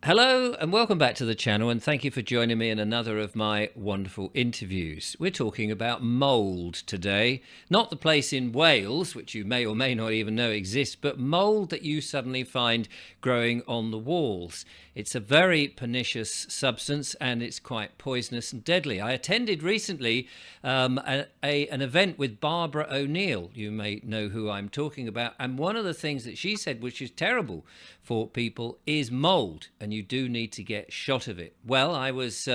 Hello and welcome back to the channel, and thank you for joining me in another of my wonderful interviews. We're talking about mould today, not the place in Wales, which you may or may not even know exists, but mould that you suddenly find growing on the walls. It's a very pernicious substance and it's quite poisonous and deadly. I attended recently an event with Barbara O'Neill. You may know who I'm talking about. And one of the things that she said, which is terrible for people, is mould, and you do need to get shot of it. Well, I was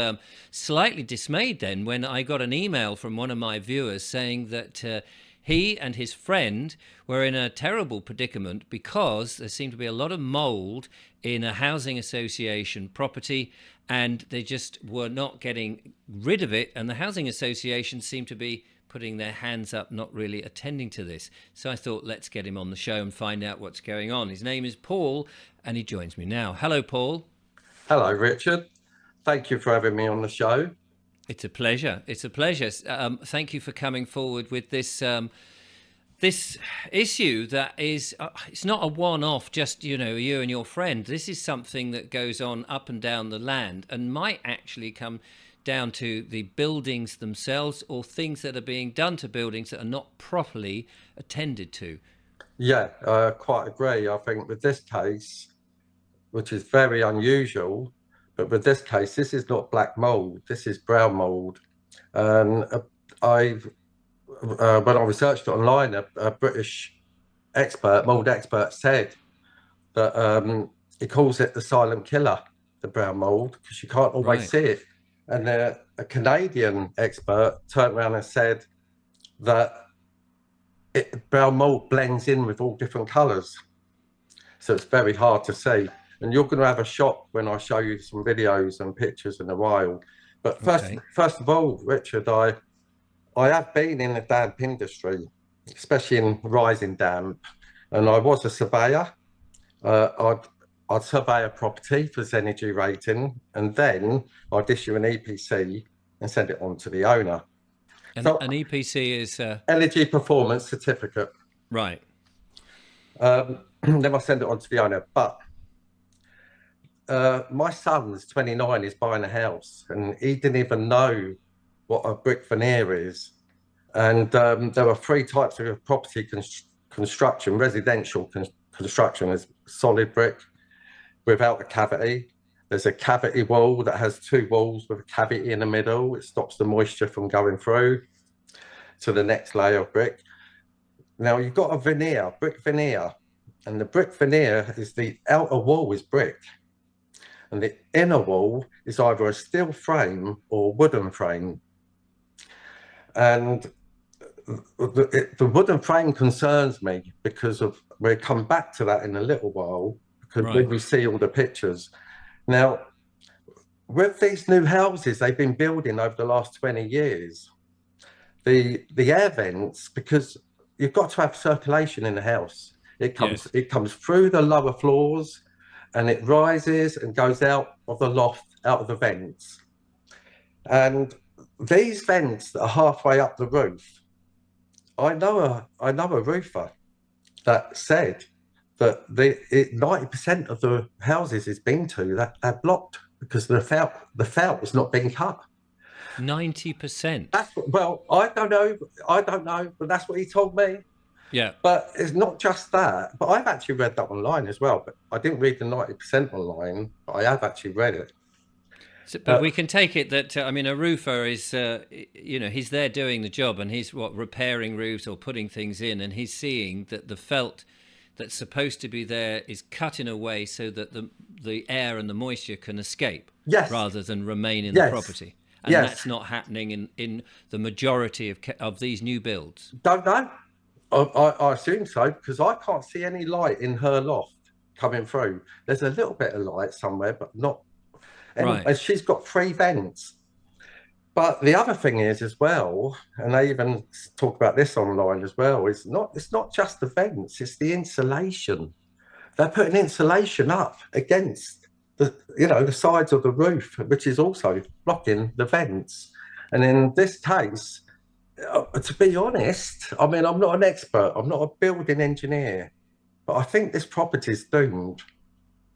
slightly dismayed then when I got an email from one of my viewers saying that he and his friend were in a terrible predicament because there seemed to be a lot of mould in a housing association property, and they just were not getting rid of it, and the housing association seemed to be putting their hands up, not really attending to this. So I thought, let's get him on the show and find out what's going on. His name is Paul, and he joins me now. Hello, Paul. Hello, Richard. Thank you for having me on the show. It's a pleasure. It's a pleasure. Thank you for coming forward with this this issue that is, it's not a one-off, just, you know, you and your friend. This is something that goes on up and down the land and might actually come down to the buildings themselves or things that are being done to buildings that are not properly attended to. Yeah, I quite agree. I think with this case, which is very unusual, but with this case, this is not black mold. This is brown mold. And when I researched it online, a British expert, mold expert, said that he calls it the silent killer, the brown mold, because you can't always Right. see it. And a Canadian expert turned around and said that brown mold blends in with all different colours. So it's very hard to see. And you're going to have a shock when I show you some videos and pictures in a while. But Okay. first of all, Richard, I have been in the damp industry, especially in rising damp, and I was a surveyor. I'd survey a property for its energy rating, and then I'd issue an EPC and send it on to the owner. And So an EPC is energy performance certificate. right. Then I send it on to the owner. But my son's 29, is buying a house, and he didn't even know what a brick veneer is. And there are three types of property construction. Residential construction is solid brick without a cavity. There's a cavity wall that has two walls with a cavity in the middle. It stops the moisture from going through to the next layer of brick. Now you've got a veneer, brick veneer, and the brick veneer is the outer wall is brick, and the inner wall is either a steel frame or wooden frame. And the wooden frame concerns me because of, we'll come back to that in a little while, because Right. when we see all the pictures. Now, with these new houses they've been building over the last 20 years, the air vents, because you've got to have circulation in the house. Yes. It comes through the lower floors and it rises and goes out of the loft, out of the vents. And these vents that are halfway up the roof, I know a roofer that said that 90% of the houses he's been to, that they're blocked because the felt has not been cut. 90%. Well, I don't know, but that's what he told me. Yeah. But it's not just that. But I've actually read that online as well. But I didn't read the 90% online, but I have actually read it. So, but we can take it that I mean, a roofer is, you know, he's there doing the job, and he's repairing roofs or putting things in, and he's seeing that the felt that's supposed to be there is cut in a way so that the air and the moisture can escape, Yes. rather than remain in the Yes. property. And Yes. that's not happening in the majority of these new builds. Don't know. I assume so, because I can't see any light in her loft coming through. There's a little bit of light somewhere, but not. Right. And she's got three vents. But the other thing is as well, and they even talk about this online as well, it's not just the vents, it's the insulation. They're putting insulation up against the sides of the roof, which is also blocking the vents. And in this case, to be honest, I mean, I'm not an expert, I'm not a building engineer, but I think this property is doomed.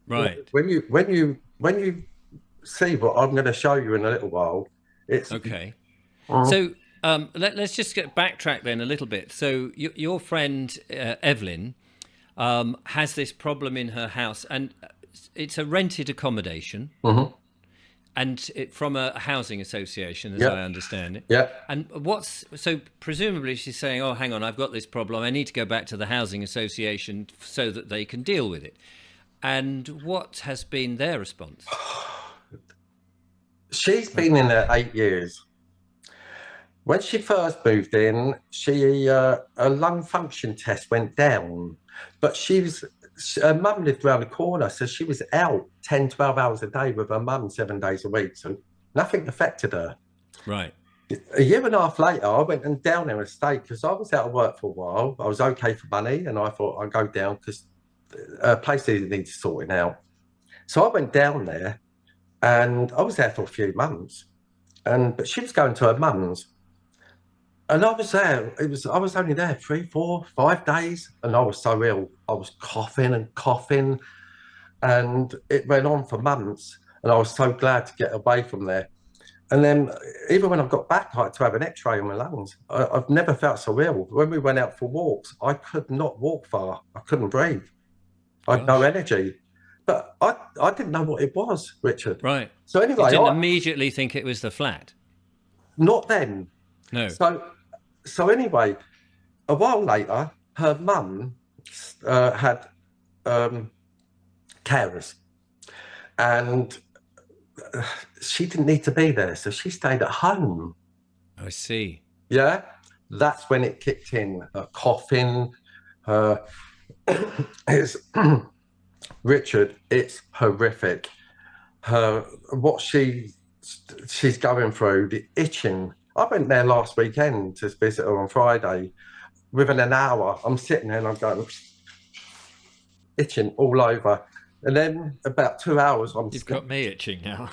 Right. When you when you see what I'm going to show you in a little while, it's Okay. mm, So let's just get backtrack then a little bit. So your friend Evelyn has this problem in her house, and it's a rented accommodation, mhm. and from a housing association, as I Yep, understand it. yep. And what's so presumably she's saying, "Oh, hang on, I've got this problem. I need to go back to the housing association so that they can deal with it." And what has been their response? She's been in there 8 years. When she first moved in, her lung function test went down, but her mum lived around the corner, so she was out 10, 12 hours a day with her mum 7 days a week. So nothing affected her. Right. A year and a half later, I went and down there and stayed because I was out of work for a while. I was okay for money, and I thought I'd go down because places needed sorting out. So I went down there, and I was there for a few months. But she was going to her mum's, and I was there. I was only there 3, 4, 5 days, and I was so ill. I was coughing and coughing, and it went on for months. And I was so glad to get away from there. And then even when I got back, I had to have an X-ray on my lungs. I've never felt so ill. When we went out for walks, I could not walk far. I couldn't breathe. I had no Gosh. energy. But I didn't know what it was, Richard. Right. So You anyway, didn't immediately think it was the flat. not then. No. So anyway, a while later, her mum had carers, and she didn't need to be there, so she stayed at home. I see. Yeah, that's when it kicked in. Her coughing, her it's Richard. It's horrific. Her what she's going through, the itching. I went there last weekend to visit her on Friday. Within an hour, I'm sitting there and I'm going itching all over. And then about 2 hours, You've got me itching now.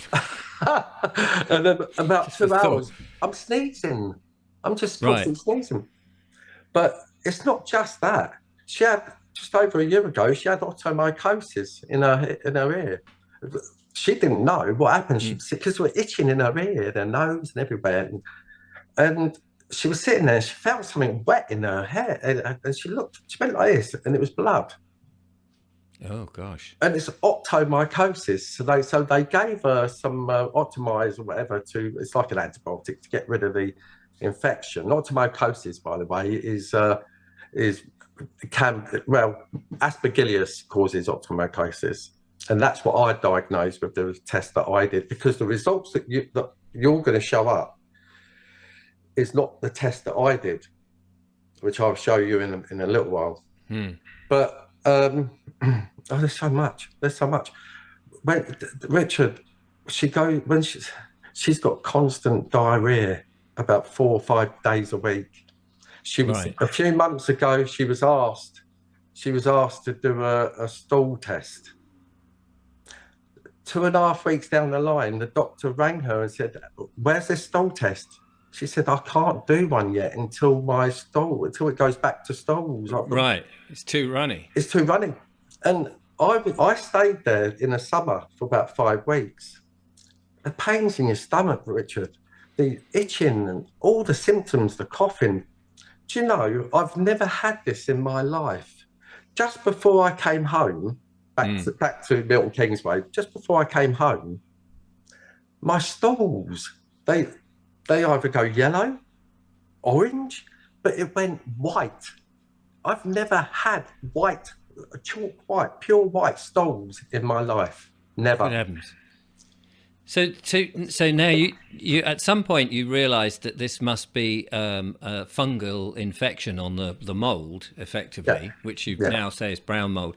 and then about Just the two thought. hours, I'm sneezing. I'm just Right. constantly sneezing. But it's not just that. She had just over a year ago. She had otomycosis in her ear. She didn't know what happened. She Mm. because we're itching in her ear, their nose, and everywhere. And she was sitting there. She felt something wet in her hair, and she looked. She went like this, and it was blood. Oh gosh. And it's otomycosis. So they gave her some Otomize or whatever to. It's like an antibiotic to get rid of the infection. Otomycosis, by the way, is can well aspergillus causes otomycosis, and that's what I diagnosed with the test that I did, because the results that you're going to show up is not the test that I did, which I'll show you in a little while. Hmm. But oh, there's so much. There's so much. When Richard, when she's got constant diarrhea about 4 or 5 days a week. She was Right. a few months ago. She was asked to do a stool test. 2.5 weeks down the line, the doctor rang her and said, "Where's this stool test?" She said, "I can't do one yet until it goes back to stools." I thought, Right. It's too runny. it's too running. And I stayed there in the summer for about 5 weeks. The pains in your stomach, Richard, the itching and all the symptoms, the coughing. Do you know, I've never had this in my life. Just before I came home, Hmm. back to Milton Kingsway, just before I came home, my stools, they they either go yellow, orange, but it went white. I've never had chalk white, pure white stools in my life. Good Never. heavens. So now you at some point you realised that this must be a fungal infection on the mold, Yeah, effectively, which you yeah. now say is brown mold.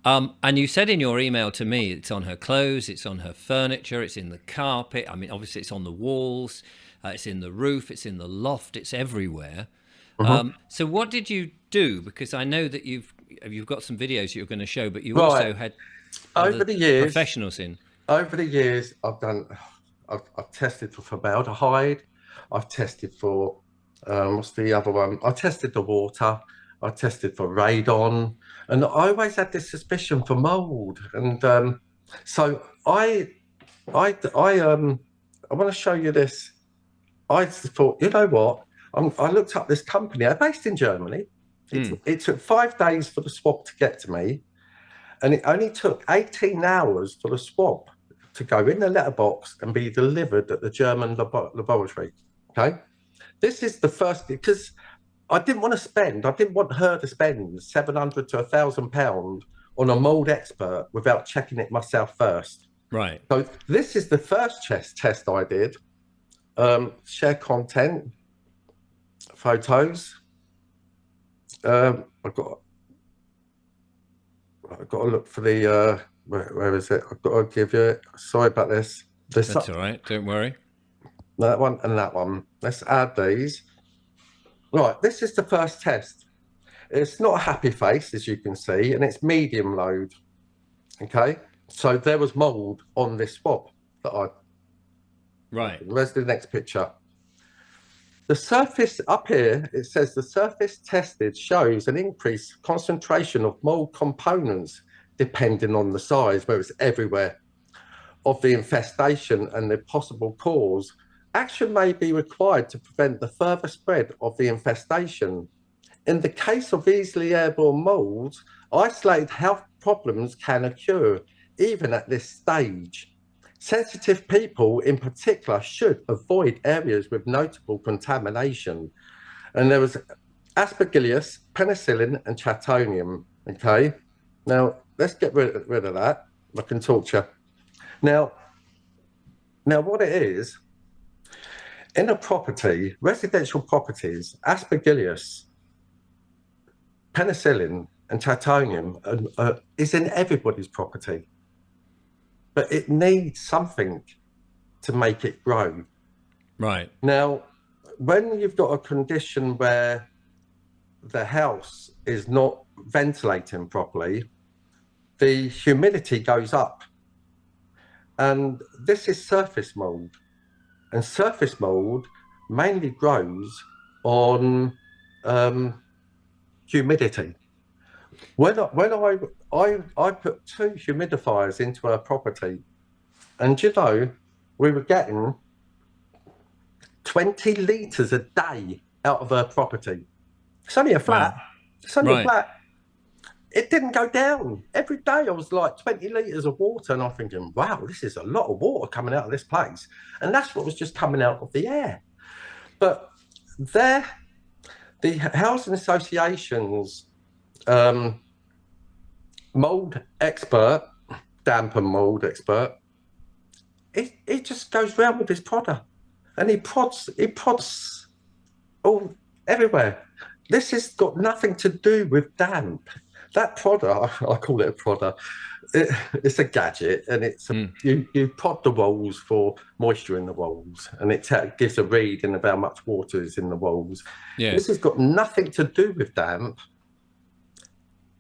And you said in your email to me, it's on her clothes, it's on her furniture, it's in the carpet. I mean, obviously, it's on the walls, it's in the roof, it's in the loft, it's everywhere. Mhm. So what did you do? Because I know that you've got some videos you're going to show, but you Right. also had Over other the years, professionals in. I've tested for formaldehyde. I've tested for what's the other one? I tested the water. I tested for radon, and I always had this suspicion for mold. And So I want to show you this. I thought, you know what? I looked up this company. They're based in Germany. It took 5 days for the swab to get to me, and it only took 18 hours for the swab to go in the letterbox and be delivered at the German laboratory. Okay, this is the first, because I didn't want her to spend 700 to £1,000 on a mold expert without checking it myself first. Right. So this is the first test I did. Share content, photos. I've got to look for the where is it? I've got to give you it. Sorry about this. That's all right. Don't worry. That one and that one. Let's add these. Right, this is the first test. It's not a happy face, as you can see, and it's medium load. Okay, so there was mold on this swab that I. Right. Where's the next picture? The surface up here, it says the surface tested shows an increased concentration of mold components depending on the size, where it's everywhere, of the infestation and the possible cause. Action may be required to prevent the further spread of the infestation. In the case of easily airborne molds, isolated health problems can occur even at this stage. Sensitive people in particular should avoid areas with notable contamination. And there was aspergillus, penicillin, and chatonium. Okay, now let's get rid of that. I can talk to you. Now what it is, in a property, residential properties, aspergillus, penicillin, and chatonium is in everybody's property. But it needs something to make it grow. Right. Now, when you've got a condition where the house is not ventilating properly, the humidity goes up. And this is surface mold. And surface mold mainly grows on humidity. When I put 2 humidifiers into our property, and we were getting 20 litres a day out of her property. It's only a flat. Wow. It's only a flat. It didn't go down. Every day I was like 20 litres of water, and I'm thinking, wow, this is a lot of water coming out of this place. And that's what was just coming out of the air. But the housing associations mold expert, damp and mold expert, it just goes round with his prodder, and he prods all everywhere. This has got nothing to do with damp. That prodder, I call it a prodder. It's a gadget, and it's you prod the walls for moisture in the walls, and it gives a reading of how much water is in the walls. Yeah. This has got nothing to do with damp.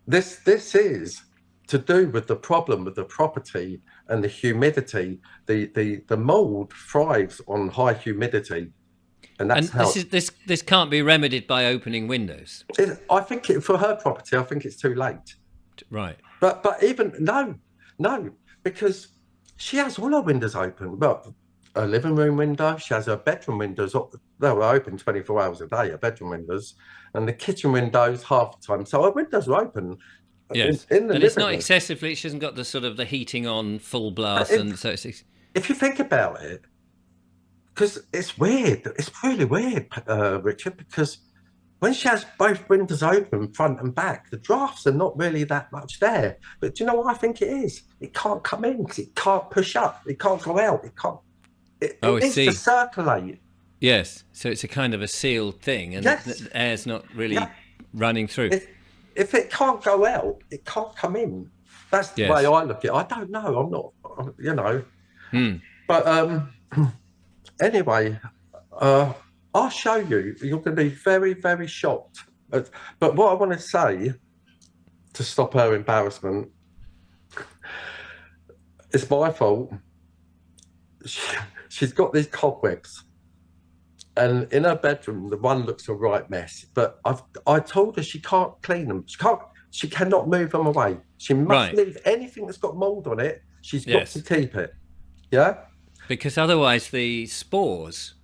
This is to do with the problem with the property and the humidity. The mold thrives on high humidity, and that's how. This can't be remedied by opening windows. I think for her property, I think it's too late. Right. But even no, because she has all her windows open. Well, her living room window, she has her bedroom windows. They were open 24 hours a day, her bedroom windows, and the kitchen windows half the time. So her windows are open. Yes, but it's not excessively. She hasn't got the sort of the heating on full blast, and so it's. If you think about it, because it's weird. It's really weird, Richard, because when she has both windows open, front and back, the drafts are not really that much there. But do you know what I think it is? It can't come in because it can't push up. It can't go out. It can't. It needs to circulate. Yes, so it's a kind of a sealed thing, and the air's not really running through. If it can't go out, it can't come in. That's the way I look at it. I don't know. I'm not, But anyway, I'll show you. You're going to be very, very shocked. But what I want to say, to stop her embarrassment, it's my fault. She's got these cobwebs. And in her bedroom, the one looks a right mess. But I told her she can't clean them. She cannot move them away. She must leave anything that's got mold on it. She's got to Yes. keep it. Yeah. Because otherwise the spores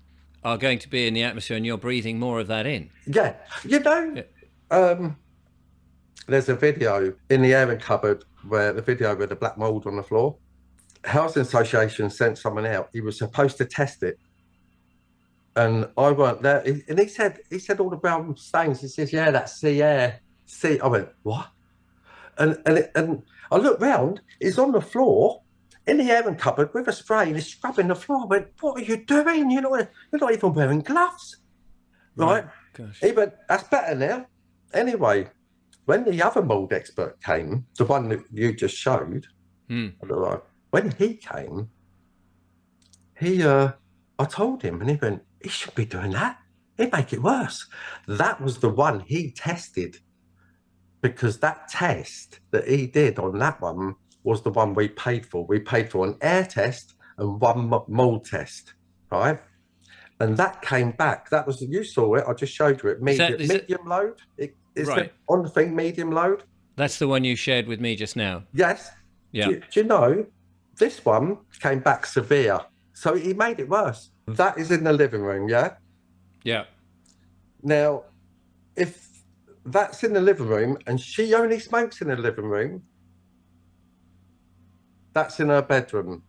are going to be in the atmosphere and you're breathing more of that in. Yeah. You know, Yeah. um, there's a video in the airing cupboard where the video with the black mold on the floor. Housing Association sent someone out. He was supposed to test it, and I weren't there. And he said all the brown stains. He says, "Yeah, that's sea air." See, I went, "What?" And I looked round. He's on the floor in the airing cupboard with a spray, and he's scrubbing the floor. I went, "What are you doing? You're not even wearing gloves, Right. right?" Gosh. He went, "That's better now." Anyway, when the other mold expert came, the one that you just showed, Mm. when he came, I told him, and he went, "He should be doing that. He'd make it worse." That was the one he tested, because that test that he did on that one was the one we paid for. We paid for an air test and one mold test, right? And that came back. That was, you saw it. I just showed you it. Is it Medium load. It said right? on the thing, medium load. That's the one you shared with me just now. Yes. Yeah. Do you know, this one came back severe. So he made it worse. That is in the living room, yeah? Yeah. Now, if that's in the living room and she only smokes in the living room, that's in her bedroom.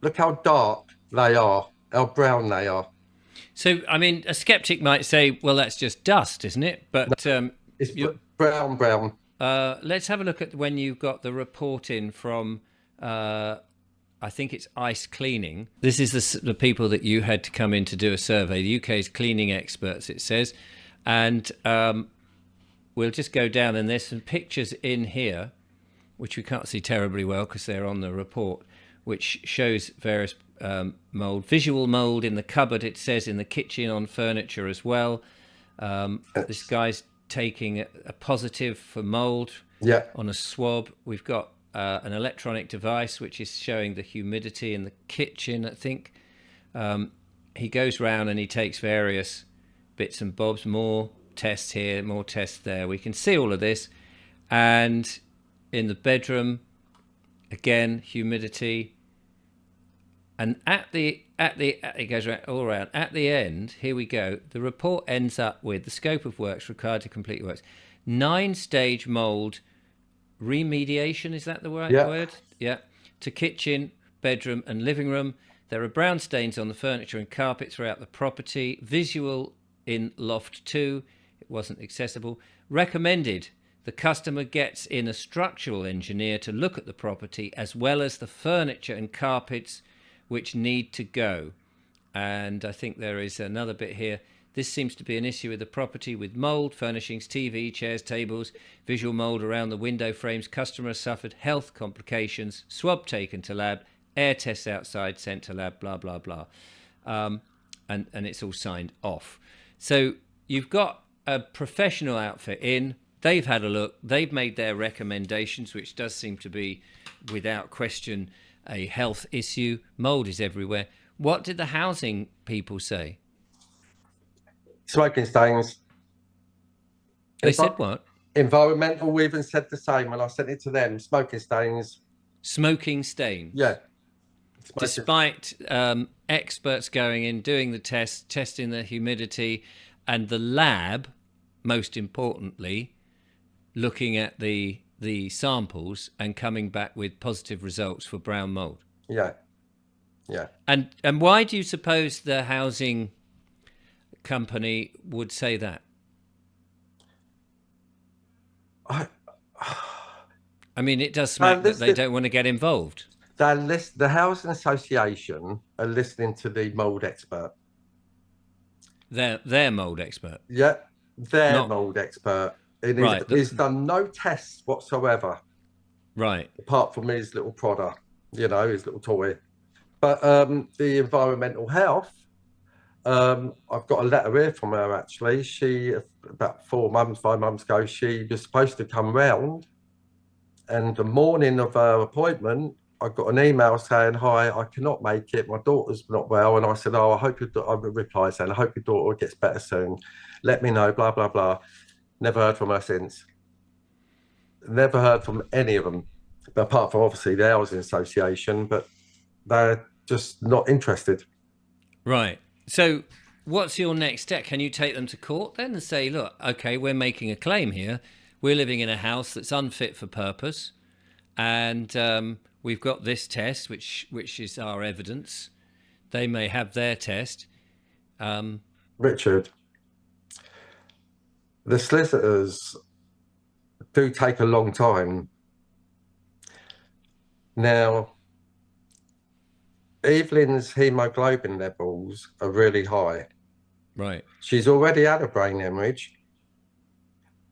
Look how dark they are, how brown they are. So, I mean, a skeptic might say, well, that's just dust, isn't it? But It's brown, brown. let's have a look at when you got the report in from, I think it's Ice Cleaning. This is the people that you had to come in to do a survey, the UK's cleaning experts, it says. And we'll just go down, and there's some pictures in here, which we can't see terribly well because they're on the report, which shows various mold, visual mold in the cupboard, it says, in the kitchen, on furniture as well. This guy's taking a positive for mold Yeah. on a swab. We've got an electronic device which is showing the humidity in the kitchen, I think. He goes round and he takes various bits and bobs, more tests here, more tests there. We can see all of this. And in the bedroom, again, humidity. And it goes all around. At the end, here we go. The report ends up with the scope of works required to complete works. 9-stage mold remediation, is that the right word? Yeah. To kitchen, bedroom and living room. There are brown stains on the furniture and carpet throughout the property. Visual in loft 2. It wasn't accessible. Recommended. The customer gets in a structural engineer to look at the property as well as the furniture and carpets which need to go. And I think there is another bit here. This seems to be an issue with the property with mold, furnishings, TV, chairs, tables, visual mold around the window frames. Customer suffered health complications. Swab taken to lab. Air tests outside sent to lab. Blah blah blah. And it's all signed off. So you've got a professional outfit in. They've had a look. They've made their recommendations, which does seem to be, without question, a health issue. Mold is everywhere. What did the housing people say? Smoking stains. They said what? Environmental even said the same when I sent it to them. Smoking stains. Smoking stains. Yeah. Despite experts going in, doing the tests, testing the humidity, and the lab, most importantly, looking at the samples and coming back with positive results for brown mold. Yeah. Yeah. And why do you suppose the housing company would say that? I mean, it does smack that they don't want to get involved. The Housing Association are listening to the mold expert. Their mold expert. Yeah, mold expert. And he's done no tests whatsoever. Right. Apart from his little product, his little toy. But the environmental health, I've got a letter here from her actually. She, about 5 months ago, she was supposed to come round. And the morning of her appointment, I got an email saying, "Hi, I cannot make it. My daughter's not well." And I said, "Oh, I replied saying, I hope your daughter gets better soon. Let me know, blah, blah, blah." Never heard from her since. Never heard from any of them. apart from obviously the housing association, but they're just not interested. Right. So, what's your next step? Can you take them to court then and say, look, okay, we're making a claim here. We're living in a house that's unfit for purpose, and we've got this test, which is our evidence. They may have their test. Richard, the solicitors do take a long time. Now, Evelyn's hemoglobin levels are really high. Right. She's already had a brain hemorrhage,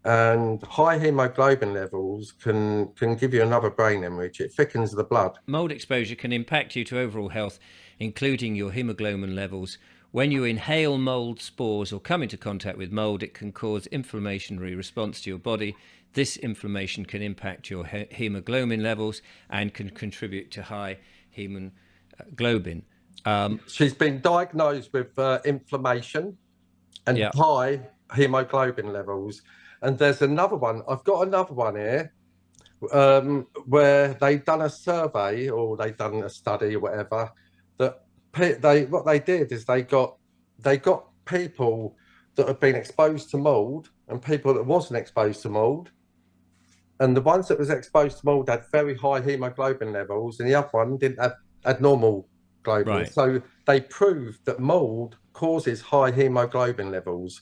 and high hemoglobin levels can give you another brain hemorrhage. It thickens the blood. Mold exposure can impact you to overall health, including your hemoglobin levels. When you inhale mold spores or come into contact with mold, it can cause inflammatory response to your body. This inflammation can impact your hemoglobin levels and can contribute to high hemoglobin. She's been diagnosed with inflammation and high hemoglobin levels. And there's another one. I've got another one here where they've done a survey or they've done a study or whatever. That what they did is they got people that have been exposed to mold and people that wasn't exposed to mold. And the ones that was exposed to mold had very high hemoglobin levels, and the other one didn't have normal globin. Right. So they proved that mold causes high hemoglobin levels,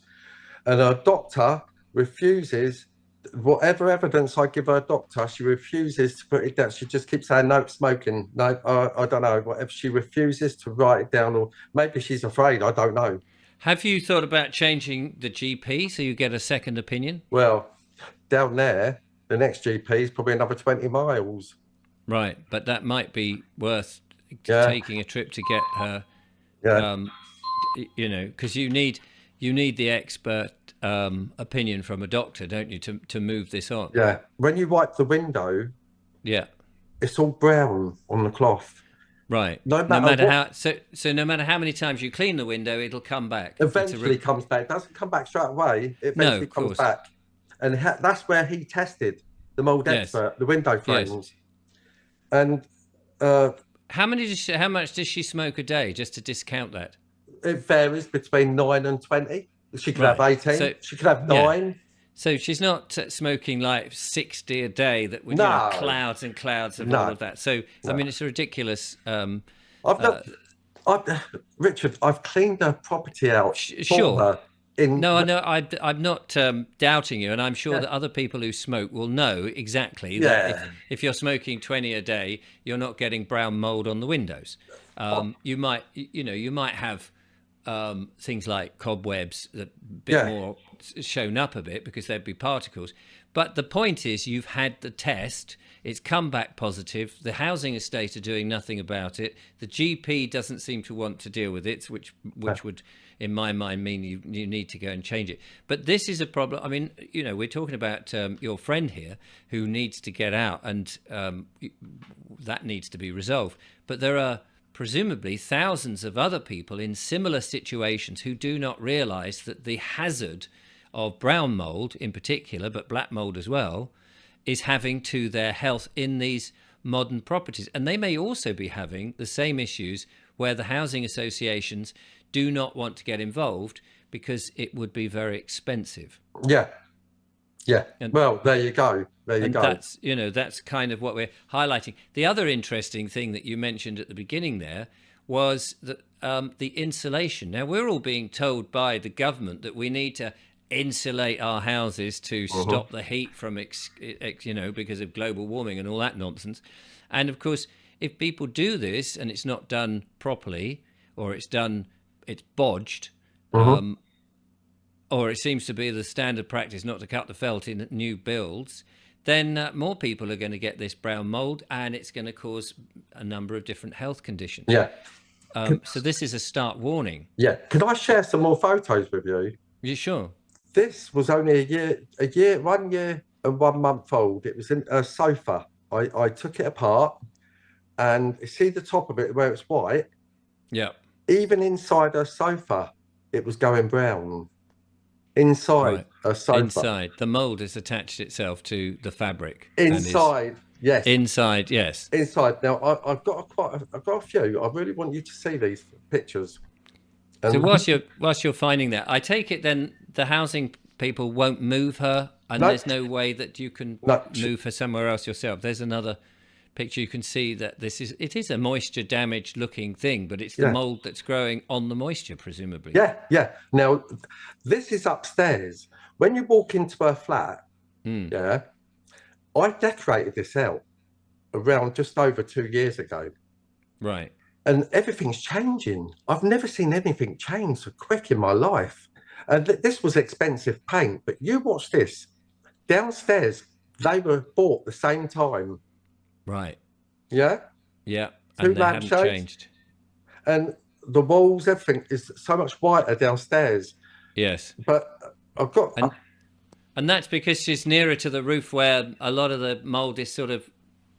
and a doctor refuses whatever evidence I give her doctor. She refuses to put it down. She just keeps saying no smoking. No, I don't know. Whatever, she refuses to write it down, or maybe she's afraid. I don't know. Have you thought about changing the GP so you get a second opinion? Well, down there, the next GP is probably another 20 miles. Right, but that might be worth taking a trip to get her. Because you need the expert opinion from a doctor, don't you, to move this on? Yeah. When you wipe the window, it's all brown on the cloth. Right. No matter how no matter how many times you clean the window, it'll come back. Eventually comes back. It doesn't come back straight away. It eventually comes back. And that's where he tested the mold expert, the window frames. And how much does she smoke a day, just to discount that? It varies between 9 and 20. She could have 18. She could have 9. Yeah. So she's not smoking like 60 a day that would clouds and clouds of all of that. So I mean, it's a ridiculous. Richard, I've cleaned her property out. Sure. Her no, I'm not doubting you, and I'm sure that other people who smoke will know exactly that if you're smoking 20 a day, you're not getting brown mold on the windows. You might have things like cobwebs that bit more shown up a bit because there'd be particles. But the point is, you've had the test, it's come back positive, the housing estate are doing nothing about it, the GP doesn't seem to want to deal with it, which would, in my mind, mean you need to go and change it. But this is a problem. I mean, we're talking about your friend here who needs to get out, and that needs to be resolved. But there are presumably thousands of other people in similar situations who do not realise that the hazard of brown mould in particular, but black mould as well, is having to their health in these modern properties. And they may also be having the same issues where the housing associations do not want to get involved because it would be very expensive. Yeah. Well, there you go. That's kind of what we're highlighting. The other interesting thing that you mentioned at the beginning there was that the insulation. Now, we're all being told by the government that we need to insulate our houses to stop the heat from, because of global warming and all that nonsense. And of course, if people do this and it's not done properly, or it's bodged, or it seems to be the standard practice not to cut the felt in new builds, then more people are going to get this brown mold, and it's going to cause a number of different health conditions. Yeah. So this is a stark warning. Yeah. Can I share some more photos with you? You sure? This was only 1 year and 1 month old. It was in a sofa. I took it apart, and you see the top of it where it's white? Yeah. Even inside a sofa, it was going brown. Inside a sofa. Inside. The mold has attached itself to the fabric. Inside. Yes, Inside, yes. inside. Now I've got a few. I really want you to see these pictures. So And whilst you're finding that, I take it then the housing people won't move her, and no, there's no way that you can no, move her somewhere else yourself. There's another picture. You can see that it is a moisture damaged looking thing, but it's the yeah, mold that's growing on the moisture, presumably. yeah, yeah. Now this is upstairs. When you walk into her flat, Mm, yeah, I decorated this out around just over 2 years ago. right. And everything's changing. I've never seen anything change so quick in my life. And this was expensive paint, but you watch this. Downstairs, they were bought the same time. Right. Yeah, Yeah. two And they haven't lampshades, changed. and the walls, everything is so much whiter downstairs. Yes. But I've got, And that's because she's nearer to the roof where a lot of the mold is sort of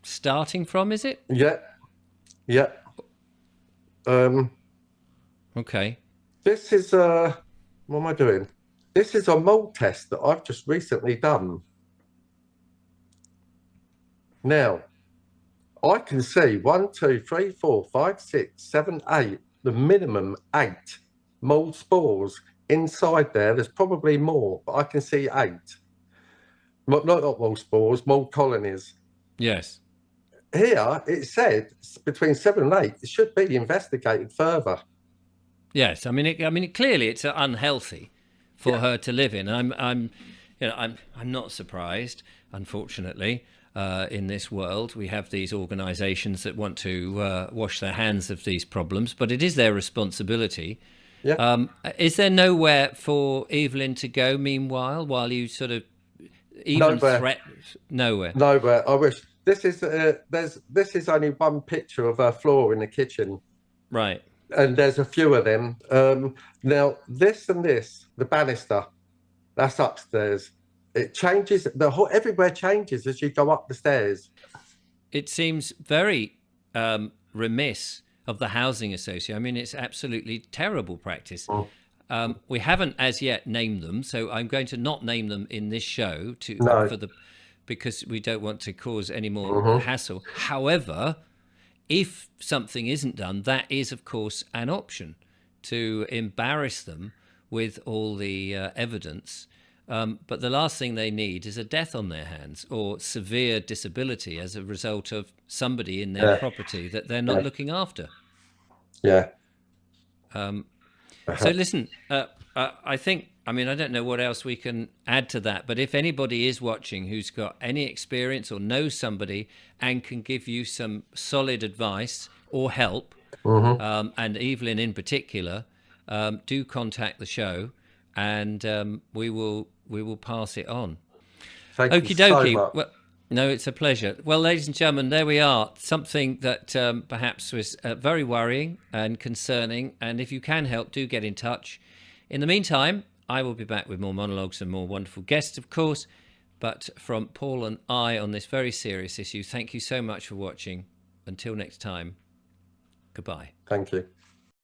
starting from, is it? yeah, yeah. Um, Okay. this is what am I doing? This is a mold test that I've just recently done. Now, I can see 1, 2, 3, 4, 5, 6, 7, 8, the minimum 8 mold spores inside there. There's probably more, but I can see 8. Not mold spores, mold colonies. Yes. Here it said between 7 and 8. It should be investigated further. Yes. Clearly it's unhealthy for Yeah. her to live in. I'm not surprised, unfortunately. In this world, we have these organisations that want to wash their hands of these problems, but it is their responsibility. Yeah. Is there nowhere for Evelyn to go? Meanwhile, while you sort of even Nowhere. threat nowhere. Nowhere. I wish. This is only one picture of her floor in the kitchen. Right. And there's a few of them. Now, this and this, the banister, that's upstairs. It changes. Everywhere changes as you go up the stairs. It seems very remiss of the housing association. I mean, it's absolutely terrible practice. Mm. We haven't as yet named them, so I'm going to not name them in this show No. because we don't want to cause any more Mhm. hassle. However, if something isn't done, that is, of course, an option to embarrass them with all the evidence. But the last thing they need is a death on their hands or severe disability as a result of somebody in their Yeah. property that they're not looking after. Yeah. So listen, I don't know what else we can add to that, but if anybody is watching who's got any experience or knows somebody and can give you some solid advice or help, and Evelyn in particular, do contact the show, and we will pass it on. Thank you Okie so dokie. much. Well, no, it's a pleasure. Well, ladies and gentlemen, there we are. Something that perhaps was very worrying and concerning. And if you can help, do get in touch. In the meantime, I will be back with more monologues and more wonderful guests, of course. But from Paul and I on this very serious issue, thank you so much for watching. Until next time, goodbye. Thank you.